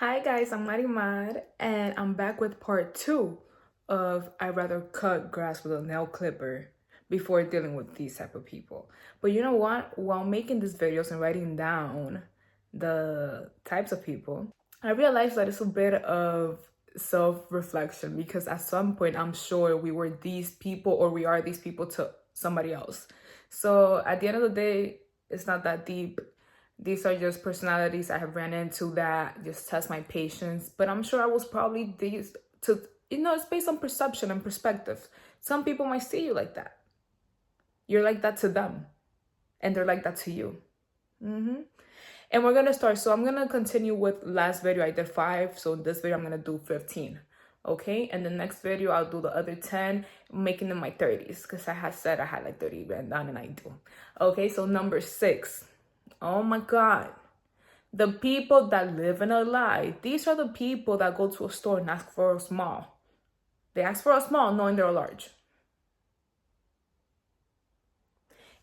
Hi guys, I'm Marimar and I'm back with part 2 of I'd rather cut grass with a nail clipper before dealing with these type of people. But you know what? While making these videos and writing down the types of people, I realized that it's a bit of self-reflection because at some point I'm sure we were these people or we are these people to somebody else. So at the end of the day, it's not that deep. These are just personalities I have ran into that just test my patience. But I'm sure I was probably these to, it's based on perception and perspective. Some people might see you like that. You're like that to them, and they're like that to you. And we're gonna start. So I'm gonna continue with last video. I did 5. So this video I'm gonna do 15. Okay, and the next video I'll do the other 10, making them my 30s, because I had said I had like 30 written down and I do. Okay, so number 6. Oh my God. The people that live in a lie. These are the people that go to a store and ask for a small. They ask for a small knowing they're a large.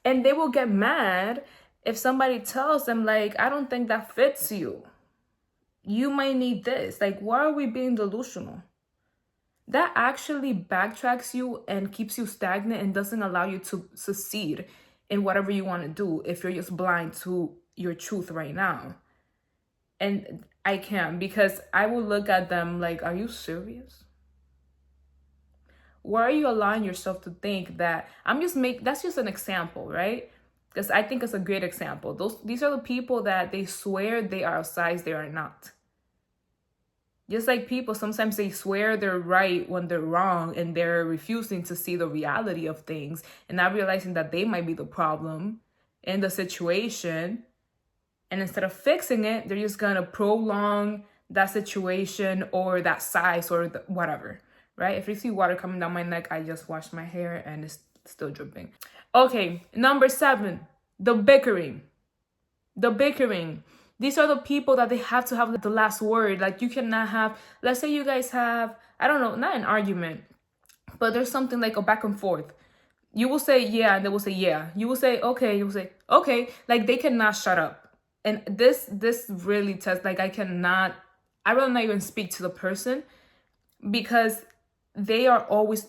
And they will get mad if somebody tells them, like, I don't think that fits you. You might need this. Like, why are we being delusional? That actually backtracks you and keeps you stagnant and doesn't allow you to succeed in whatever you want to do if you're just blind to your truth right now. And I can't, because I will look at them like, are you serious? Why are you allowing yourself to think that that's just an example, right? Because I think it's a great example. These are the people that they swear they are a size they are not. Just like people, sometimes they swear they're right when they're wrong, and they're refusing to see the reality of things and not realizing that they might be the problem in the situation. And instead of fixing it, they're just gonna prolong that situation or that size or whatever, right? If you see water coming down my neck, I just washed my hair and it's still dripping. Okay, number 7, the bickering. The bickering. These are the people that they have to have the last word. Like, you cannot have, let's say you guys have, I don't know, not an argument, but there's something like a back and forth. You will say yeah, and they will say yeah. You will say okay, you will say okay. Like, they cannot shut up. And this really tests, like, I rather not even speak to the person, because they are always,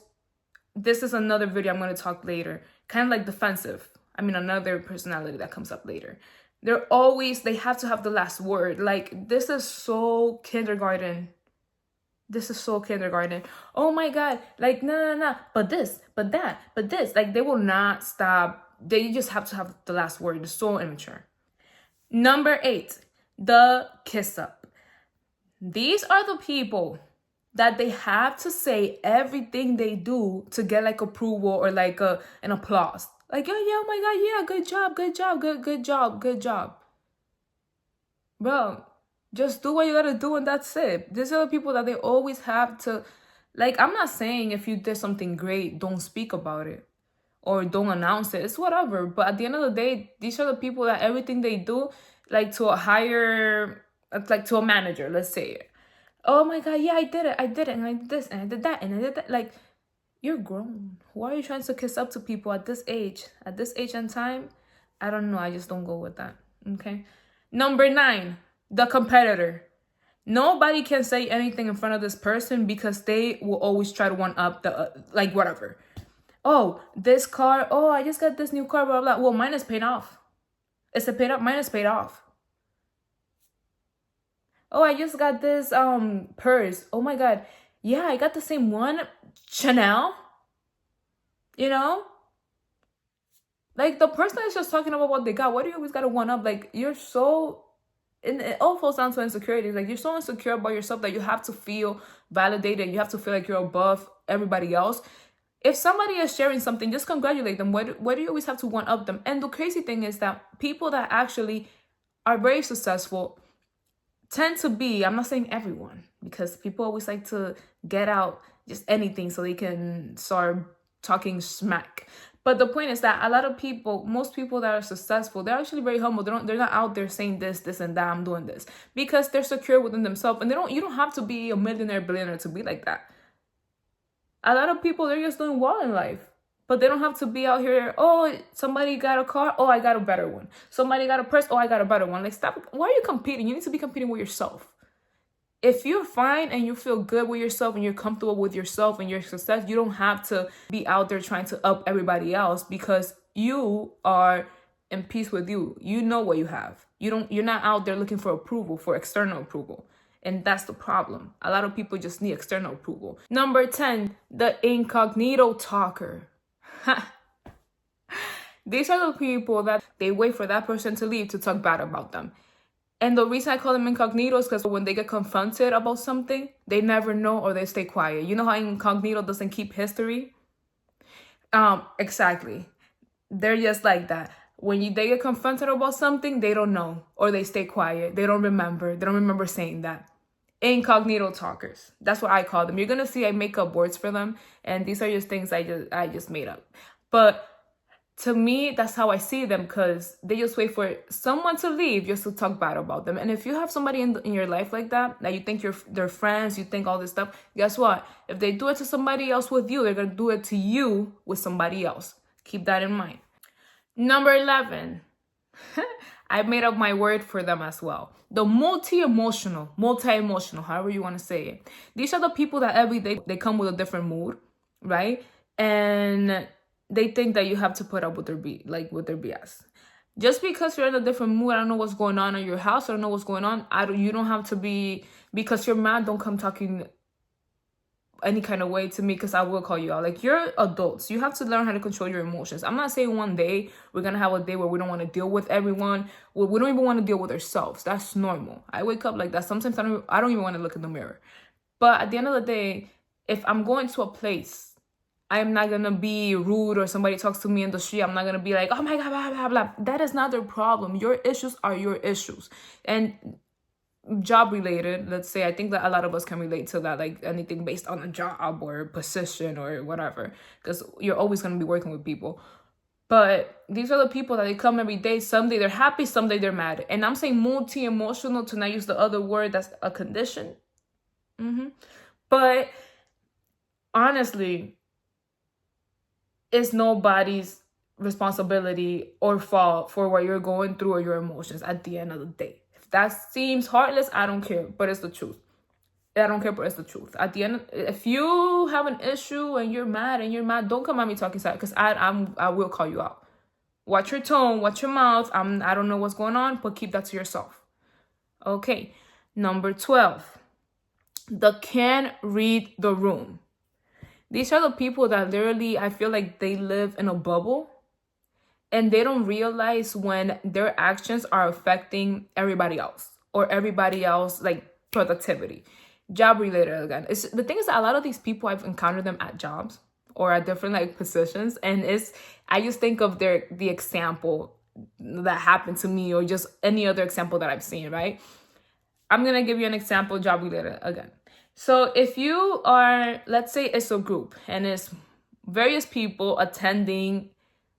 this is another video I'm going to talk later, kind of like defensive. I mean, another personality that comes up later. They have to have the last word. Like, this is so kindergarten. This is so kindergarten. Oh my God. Like, no. But this, but that, but this. Like, they will not stop. They just have to have the last word. It's so immature. Number 8, the kiss up. These are the people that they have to say everything they do to get like approval or like an applause. Like, oh my God, yeah, good job. Bro, just do what you gotta do and that's it. These are the people that they always have to, like, I'm not saying if you did something great, don't speak about it or don't announce it. It's whatever. But at the end of the day, these are the people that everything they do, like to a higher, like to a manager, let's say. Oh my God, yeah, I did it, and I did this, and I did that, and I did that. Like, you're grown. Why are you trying to kiss up to people at this age? At this age and time? I don't know. I just don't go with that. Okay. Number 9, the competitor. Nobody can say anything in front of this person because they will always try to one up the, like, whatever. Oh, this car. Oh, I just got this new car, blah, blah. Well, mine is paid off. Is it paid up? Mine is paid off. Oh, I just got this purse. Oh my God. Yeah, I got the same one. Chanel. You know? Like, the person is just talking about what they got. Why do you always gotta one up? Like, you're so, and it all falls down to insecurity. Like, you're so insecure about yourself that you have to feel validated. You have to feel like you're above everybody else. If somebody is sharing something, just congratulate them. Why do you always have to one up them? And the crazy thing is that people that actually are very successful tend to be, I'm not saying everyone, because people always like to get out just anything so they can start talking smack. But the point is that a lot of people, most people that are successful, they're actually very humble. They're not out there saying this, and that, I'm doing this, because they're secure within themselves. And you don't have to be a millionaire, billionaire to be like that. A lot of people, they're just doing well in life, but they don't have to be out here, oh, somebody got a car, oh, I got a better one. Somebody got a purse, oh, I got a better one. Like, stop. Why are you competing? You need to be competing with yourself. if you're fine and you feel good with yourself and you're comfortable with yourself and your success, you don't have to be out there trying to up everybody else, because you are in peace with you. You know what you have. You're not out there looking for approval, for external approval. And that's the problem. A lot of people just need external approval. Number 10, the incognito talker. These are the people that they wait for that person to leave to talk bad about them. And the reason I call them incognito is because when they get confronted about something, they never know, or they stay quiet. You know how incognito doesn't keep history? Exactly. They're just like that. When they get confronted about something, they don't know, or they stay quiet. They don't remember saying that. Incognito talkers. That's what I call them. You're gonna see I make up words for them, and these are just things I just made up. But to me, that's how I see them, because they just wait for someone to leave just to talk bad about them. And if you have somebody in your life like that you think they're friends, you think all this stuff, guess what? If they do it to somebody else with you, they're going to do it to you with somebody else. Keep that in mind. Number 11. I made up my word for them as well. The multi-emotional, however you want to say it. These are the people that every day they come with a different mood, right? And they think that you have to put up with their BS. Just because you're in a different mood, I don't know what's going on in your house, I don't know what's going on. You don't have to be, because you're mad, don't come talking any kind of way to me, because I will call you out. Like, you're adults. You have to learn how to control your emotions. I'm not saying one day we're gonna have a day where we don't want to deal with everyone. We don't even want to deal with ourselves. That's normal. I wake up like that. Sometimes I don't even want to look in the mirror. But at the end of the day, if I'm going to a place, I'm not going to be rude, or somebody talks to me in the street, I'm not going to be like, oh my God, blah, blah, blah. That is not their problem. Your issues are your issues. And job related, let's say, I think that a lot of us can relate to that, like anything based on a job or position or whatever, because you're always going to be working with people. But these are the people that they come every day. Someday they're happy, someday they're mad. And I'm saying multi-emotional to not use the other word that's a condition. But honestly, it's nobody's responsibility or fault for what you're going through or your emotions at the end of the day. If that seems heartless, I don't care, but it's the truth. I don't care, but it's the truth. At the end, if you have an issue and you're mad, don't come at me talking sad, because I will call you out. Watch your tone, watch your mouth. I don't know what's going on, but keep that to yourself. Okay, number 12. The can't read the room. These are the people that literally, I feel like they live in a bubble, and they don't realize when their actions are affecting everybody else, or everybody else, like productivity. Job related again. The thing is that a lot of these people, I've encountered them at jobs or at different like positions, and I just think of the example that happened to me, or just any other example that I've seen, right? I'm gonna give you an example, job related again. So if you are, let's say it's a group and it's various people attending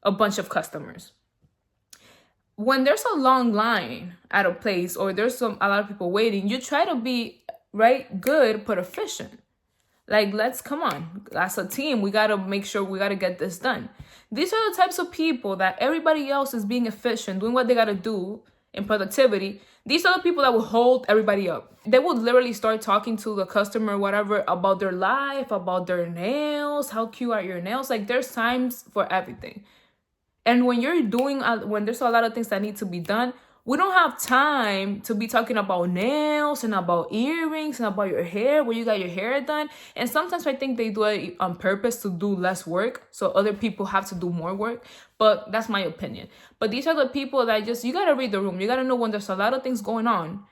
a bunch of customers. When there's a long line at a place, or there's a lot of people waiting, you try to be good but efficient. Like, come on, as a team, we gotta make sure we gotta get this done. These are the types of people that everybody else is being efficient, doing what they gotta do in productivity. These are the people that will hold everybody up. They would literally start talking to the customer, whatever, about their life, about their nails, how cute are your nails. Like, there's times for everything. And when when there's a lot of things that need to be done, we don't have time to be talking about nails and about earrings and about your hair, where you got your hair done. And sometimes I think they do it on purpose to do less work, so other people have to do more work. But that's my opinion. But these are the people that you got to read the room. You got to know when there's a lot of things going on.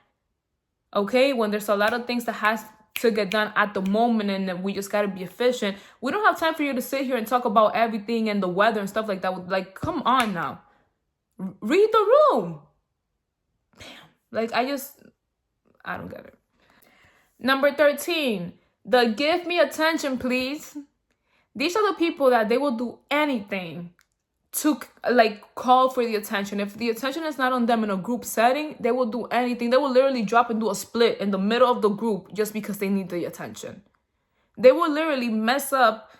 Okay? When there's a lot of things that has to get done at the moment, and then we just got to be efficient. We don't have time for you to sit here and talk about everything and the weather and stuff like that. Like, come on now. Read the room. Damn. Like, I don't get it. Number 13, the give me attention, please. These are the people that they will do anything to call for the attention. If the attention is not on them in a group setting, they will do anything. They will literally drop and do a split in the middle of the group just because they need the attention. They will literally mess up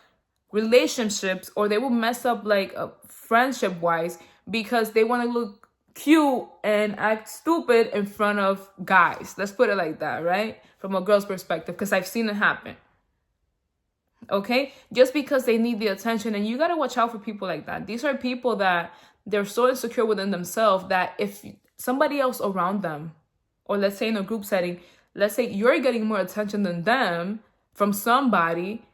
relationships, or they will mess up friendship wise, because they want to look cute and act stupid in front of guys. Let's put it like that, right? From a girl's perspective, because I've seen it happen. Okay? Just because they need the attention, and you got to watch out for people like that. These are people that they're so insecure within themselves that if somebody else around them, or let's say in a group setting, let's say you're getting more attention than them from somebody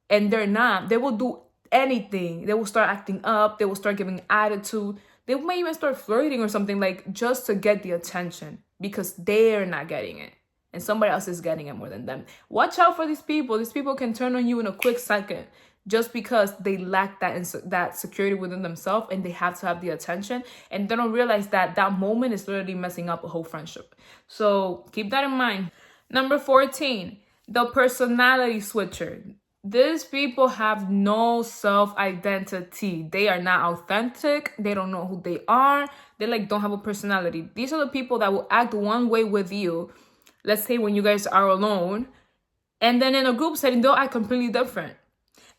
and they're not, they will do anything. They will start acting up. They will start giving attitude. They might even start flirting or something, like just to get the attention because they're not getting it and somebody else is getting it more than them. Watch out for these people. These people can turn on you in a quick second just because they lack that security within themselves and they have to have the attention, and they don't realize that that moment is literally messing up a whole friendship. So keep that in mind. Number 14, the personality switcher. These people have no self-identity. They are not authentic. They don't know who they are. They like don't have a personality. These are the people that will act one way with you, let's say when you guys are alone, and then in a group setting, they'll act completely different.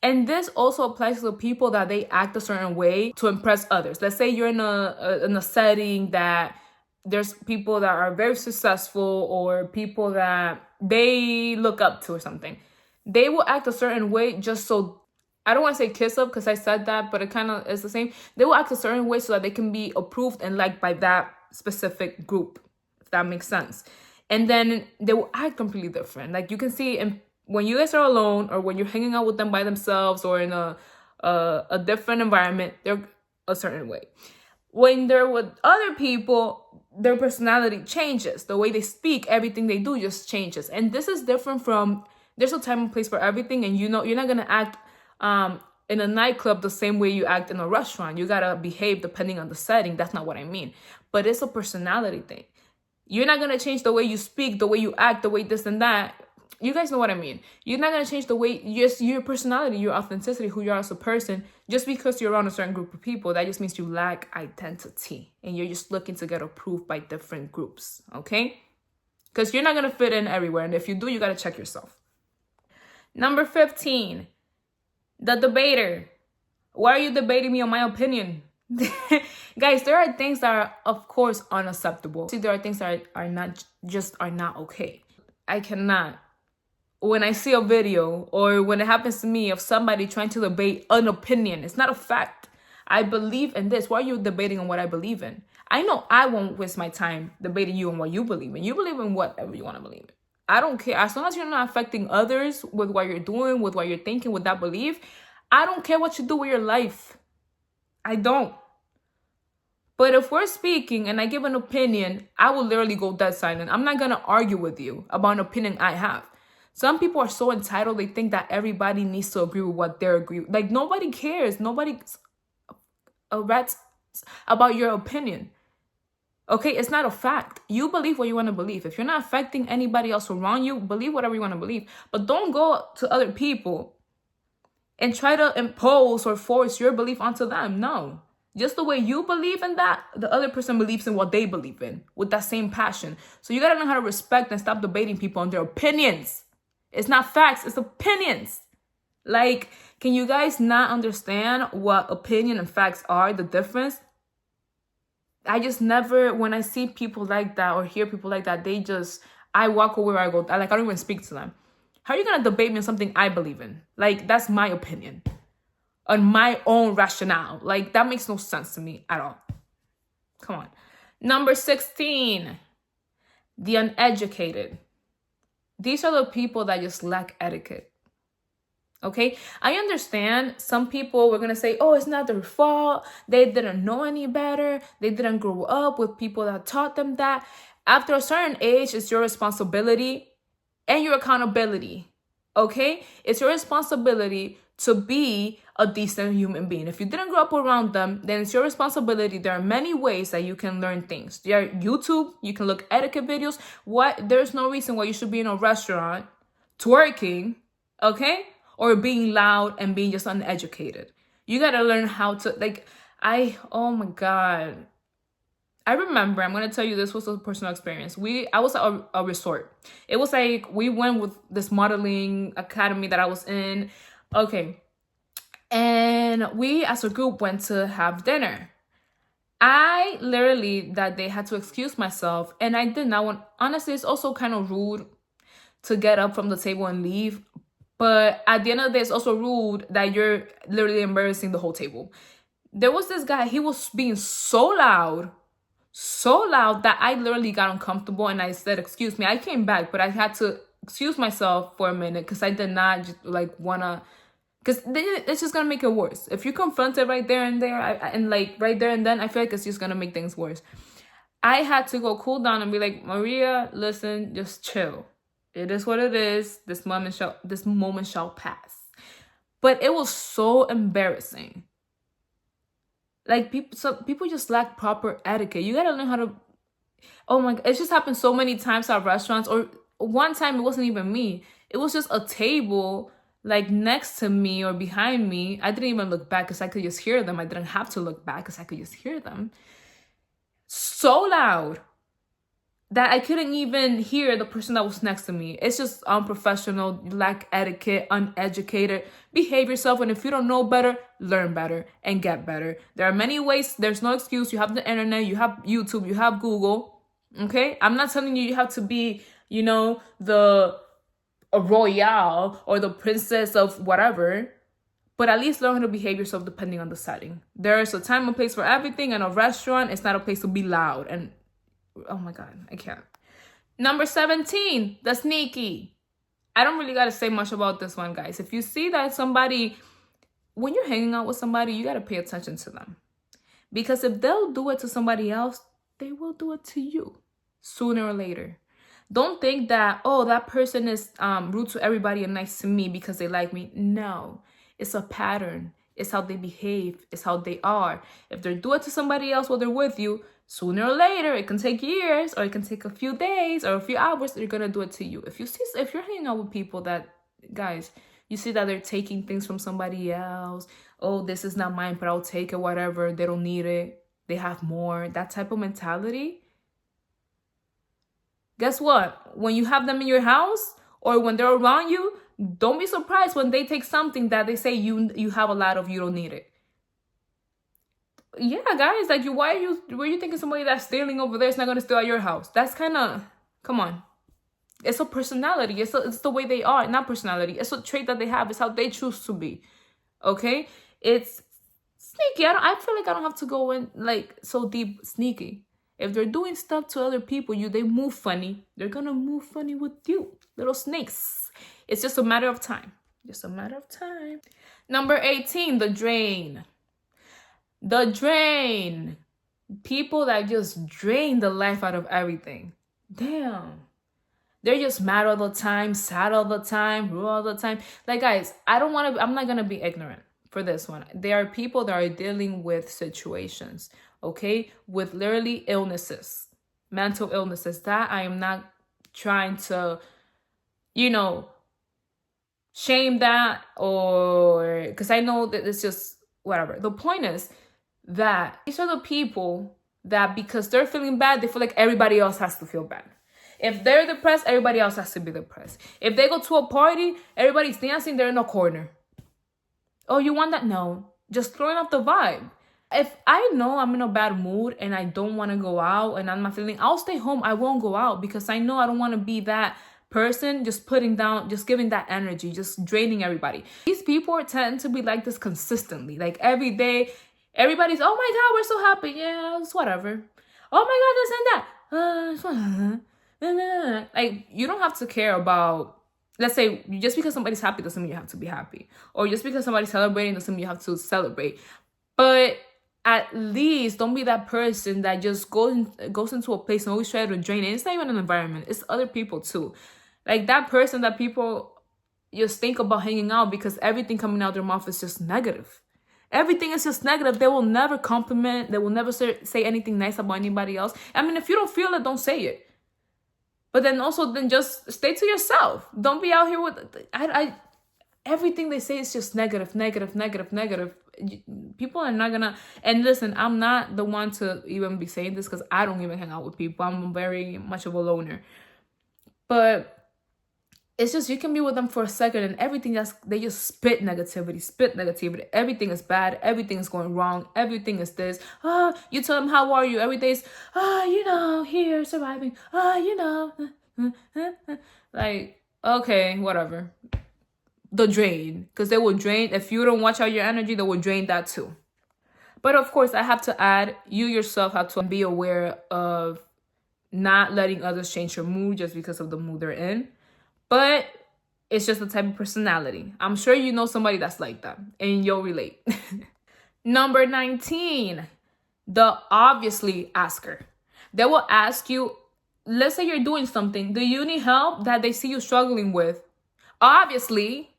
And this also applies to the people that they act a certain way to impress others. Let's say you're in a setting that there's people that are very successful or people that they look up to or something. They will act a certain way just so, I don't want to say kiss up because I said that, but it kind of is the same. They will act a certain way so that they can be approved and liked by that specific group, if that makes sense. And then they will act completely different. Like you can see when you guys are alone or when you're hanging out with them by themselves or in a different environment, they're a certain way. When they're with other people, their personality changes. The way they speak, everything they do just changes. And this is different from, there's a time and place for everything. And you know, you're not going to act in a nightclub the same way you act in a restaurant. You got to behave depending on the setting. That's not what I mean. But it's a personality thing. You're not going to change the way you speak, the way you act, the way this and that. You guys know what I mean. You're not going to change the way, just your personality, your authenticity, who you are as a person, just because you're around a certain group of people. That just means you lack identity and you're just looking to get approved by different groups, okay? Because you're not going to fit in everywhere. And if you do, you got to check yourself. Number 15, the debater. Why are you debating me on my opinion? Guys, there are things that are, of course, unacceptable. See, there are things that are not okay. I cannot. When I see a video or when it happens to me of somebody trying to debate an opinion, it's not a fact. I believe in this. Why are you debating on what I believe in? I know I won't waste my time debating you on what you believe in. You believe in whatever you want to believe in. I don't care. As long as you're not affecting others with what you're doing, with what you're thinking, with that belief, I don't care what you do with your life. I don't. But if we're speaking and I give an opinion, I will literally go dead silent. I'm not going to argue with you about an opinion I have. Some people are so entitled, they think that everybody needs to agree with what they're agreeing with. Like, nobody cares. Nobody's a rat about your opinion. Okay, it's not a fact. You believe what you want to believe. If you're not affecting anybody else around you, believe whatever you want to believe. But don't go to other people and try to impose or force your belief onto them. No. Just the way you believe in that, the other person believes in what they believe in with that same passion. So you got to learn how to respect and stop debating people on their opinions. It's not facts, it's opinions. Like, can you guys not understand what opinion and facts are, the difference? I just never, when I see people like that or hear people like that, I walk away or I don't even speak to them. How are you going to debate me on something I believe in? Like, that's my opinion. On my own rationale. Like, that makes no sense to me at all. Come on. Number 16, the uneducated. These are the people that just lack etiquette. Okay? I understand some people were going to say, oh, it's not their fault. They didn't know any better. They didn't grow up with people that taught them that. After a certain age, it's your responsibility and your accountability. Okay? It's your responsibility to be a decent human being. If you didn't grow up around them, then it's your responsibility. There are many ways that you can learn things. There are YouTube, you can look etiquette videos. There's no reason why you should be in a restaurant twerking, okay? Or being loud and being just uneducated. You gotta learn how to, oh my God. I remember, I'm gonna tell you, this was a personal experience. I was at a resort. It was like, we went with this modeling academy that I was in. Okay. And we as a group went to have dinner. I literally that day had to excuse myself, and I did not want. Honestly, it's also kind of rude to get up from the table and leave. But at the end of the day, it's also rude that you're literally embarrassing the whole table. There was this guy, he was being so loud that I literally got uncomfortable and I said, excuse me. I came back, but I had to excuse myself for a minute because I did not just, like wanna, because it's just gonna make it worse. If you confront it right there and there, and like right there and then, I feel like it's just gonna make things worse. I had to go cool down and be like, Maria, listen, just chill. It is what it is. This moment shall pass. But it was so embarrassing. Like people just lack proper etiquette. You gotta learn how to. Oh my God, it's just happened so many times at restaurants. Or one time it wasn't even me. It was just a table like next to me or behind me. I didn't even look back because I could just hear them. I didn't have to look back because I could just hear them. So loud that I couldn't even hear the person that was next to me. It's just unprofessional, lack etiquette, uneducated. Behave yourself, and if you don't know better, learn better and get better. There are many ways. There's no excuse. You have the internet, you have YouTube, you have Google. Okay? I'm not telling you have to be, the a royale or the princess of whatever, but at least learn how to behave yourself depending on the setting. There is a time and place for everything, and a restaurant is not a place to be loud. And oh my God, I can't. Number 17, the sneaky. I don't really got to say much about this one, guys. If you see that when you're hanging out with somebody, you got to pay attention to them. Because if they'll do it to somebody else, they will do it to you sooner or later. Don't think that, oh, that person is rude to everybody and nice to me because they like me. No, it's a pattern. It's how they behave. It's how they are. If they do it to somebody else while they're with you, sooner or later, it can take years, or it can take a few days or a few hours, they're gonna do it to you. If you're hanging out with people that, guys, you see that they're taking things from somebody else. Oh, this is not mine, but I'll take it, whatever. They don't need it. They have more. That type of mentality. Guess what? When you have them in your house or when they're around you, don't be surprised when they take something that they say you have a lot of, you don't need it. Yeah, guys, like why are you thinking somebody that's stealing over there is not gonna steal at your house? That's kind of, come on. It's a personality. It's the way they are, not personality. It's a trait that they have. It's how they choose to be. Okay, it's sneaky. I feel like I don't have to go in like so deep. Sneaky. If they're doing stuff to other people, they move funny. They're gonna move funny with you, little snakes. It's just a matter of time. Just a matter of time. Number 18, the drain. The drain. People that just drain the life out of everything. Damn. They're just mad all the time, sad all the time, rude all the time. Like, guys, I'm not going to be ignorant for this one. There are people that are dealing with situations, okay, with literally illnesses, mental illnesses, that I am not trying to, shame that, or because I know that it's just whatever. The point is that these are the people that because they're feeling bad, they feel like everybody else has to feel bad. If they're depressed, everybody else has to be depressed. If they go to a party, everybody's dancing, they're in a corner. Oh, you want that? No. Just throwing off the vibe. If I know I'm in a bad mood and I don't want to go out and I'm not feeling, I'll stay home. I won't go out because I know I don't want to be that person just putting down, just giving that energy, just draining everybody. These people tend to be like this consistently. Like every day, everybody's, oh my God, we're so happy. Yeah, it's whatever. Oh my God, this and that. Like, you don't have to care about, let's say, just because somebody's happy doesn't mean you have to be happy. Or just because somebody's celebrating doesn't mean you have to celebrate. But at least don't be that person that just goes into a place and always try to drain it. It's not even an environment. It's other people too. Like that person that people just think about hanging out because everything coming out their mouth is just negative. Everything is just negative. They will never compliment. They will never say anything nice about anybody else. I mean, if you don't feel it, don't say it. But then just stay to yourself. Don't be out here with everything they say is just negative. People are not gonna, and listen, I'm not the one to even be saying this because I don't even hang out with people. I'm very much of a loner. But it's just, you can be with them for a second and everything they just spit negativity. Everything is bad. Everything is going wrong. Everything is this. You tell them, how are you? Every day's, here, surviving. Like, okay, whatever. The drain. Because they will drain. If you don't watch out your energy, they will drain that too. But of course, I have to add, you yourself have to be aware of not letting others change your mood just because of the mood they're in. But it's just the type of personality. I'm sure you know somebody that's like that, and you'll relate. Number 19, the obviously asker. They will ask you, let's say you're doing something. Do you need help that they see you struggling with? Obviously.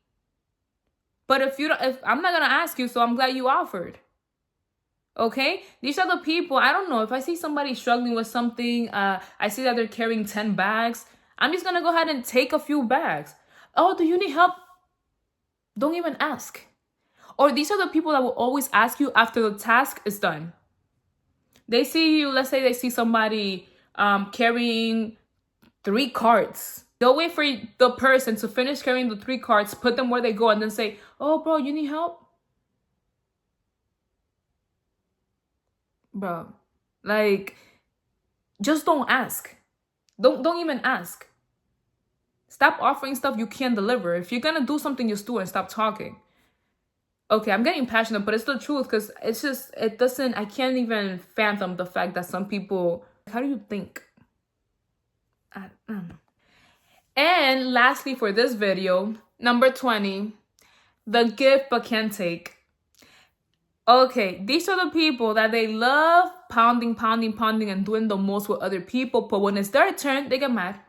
But if I'm not going to ask you, so I'm glad you offered. Okay? These are the people, I don't know, if I see somebody struggling with something, I see that they're carrying 10 bags, I'm just going to go ahead and take a few bags. Oh, do you need help? Don't even ask. Or these are the people that will always ask you after the task is done. They see you, let's say they see somebody carrying 3 carts. They'll wait for the person to finish carrying the 3 carts, put them where they go, and then say, oh, bro, you need help? Bro, like, just don't ask. Don't even ask. Stop offering stuff you can't deliver. If you're gonna do something, just do it and stop talking. Okay, I'm getting passionate, but it's the truth, because it's just, I can't even fathom the fact that some people, how do you think? I don't know. And lastly for this video, number 20, the give but can't take. Okay, these are the people that they love pounding and doing the most with other people, but when it's their turn, they get mad.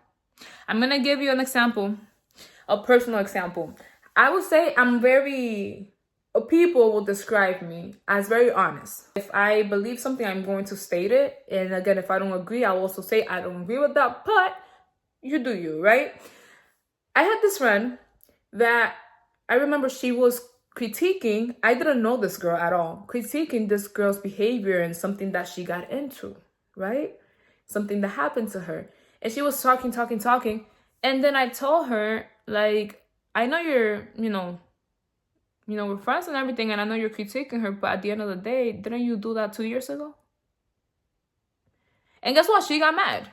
I'm going to give you an example, a personal example. I would say people will describe me as very honest. If I believe something, I'm going to state it. And again, if I don't agree, I'll also say I don't agree with that, but you do you, right? I had this friend that I remember she was critiquing, I didn't know this girl at all, critiquing this girl's behavior and something that she got into, right? Something that happened to her. And she was talking. And then I told her, like, I know you're, we're friends and everything, and I know you're critiquing her, but at the end of the day, didn't you do that 2 years ago? And guess what? She got mad.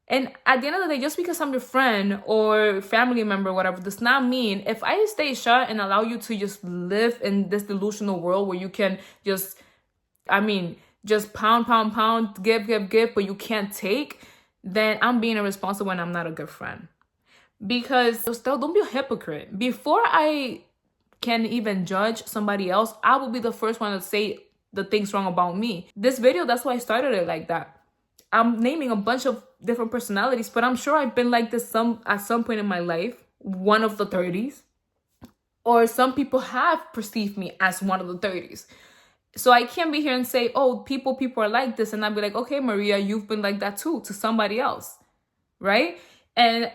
And at the end of the day, just because I'm your friend or family member, whatever, does not mean if I stay shut and allow you to just live in this delusional world where you can just pound, give, but you can't take, then I'm being irresponsible and I'm not a good friend. Because still, don't be a hypocrite. Before I can even judge somebody else, I will be the first one to say the things wrong about me. This video, that's why I started it like that. I'm naming a bunch of different personalities, but I'm sure I've been like this at some point in my life, one of the 30s. Or some people have perceived me as one of the 30s. So I can't be here and say, oh, people are like this. And I'll be like, okay, Maria, you've been like that too, to somebody else, right? And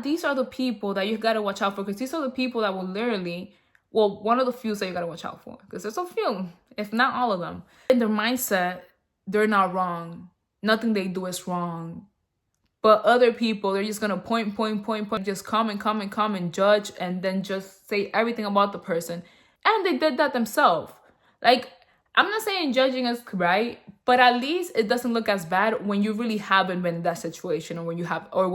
these are the people that you got to watch out for, because these are the people that will literally, one of the few that you got to watch out for, because there's a few, if not all of them. In their mindset, they're not wrong. Nothing they do is wrong. But other people, they're just going to point, just come and judge, and then just say everything about the person. And they did that themselves. Like, I'm not saying judging is right, but at least it doesn't look as bad when you really haven't been in that situation, or when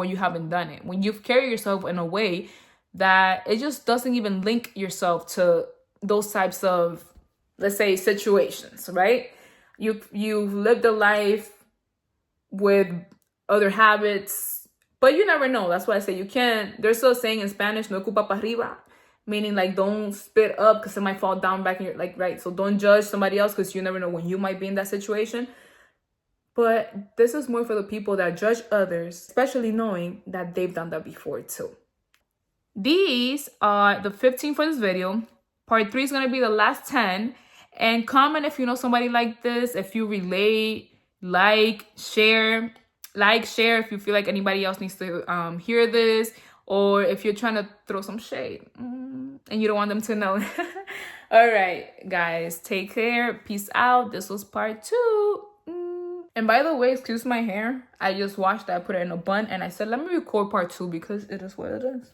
you haven't done it. When you've carried yourself in a way that it just doesn't even link yourself to those types of, let's say, situations, right? You've lived a life with other habits, but you never know. That's why I say you can't. There's still a saying in Spanish, no culpa pa arriba, meaning like don't spit up because it might fall down back in your, like, right? So don't judge somebody else, because you never know when you might be in that situation. But this is more for the people that judge others, especially knowing that they've done that before too. These are the 15 for this video. Part 3 is going to be the last 10. And comment if you know somebody like this, if you relate. Share if you feel like anybody else needs to hear this, or if you're trying to throw some shade and you don't want them to know. All right, guys, take care. Peace out. This was part 2. And by the way, excuse my hair. I just washed it, I put it in a bun, and I said, let me record part 2 because it is what it is.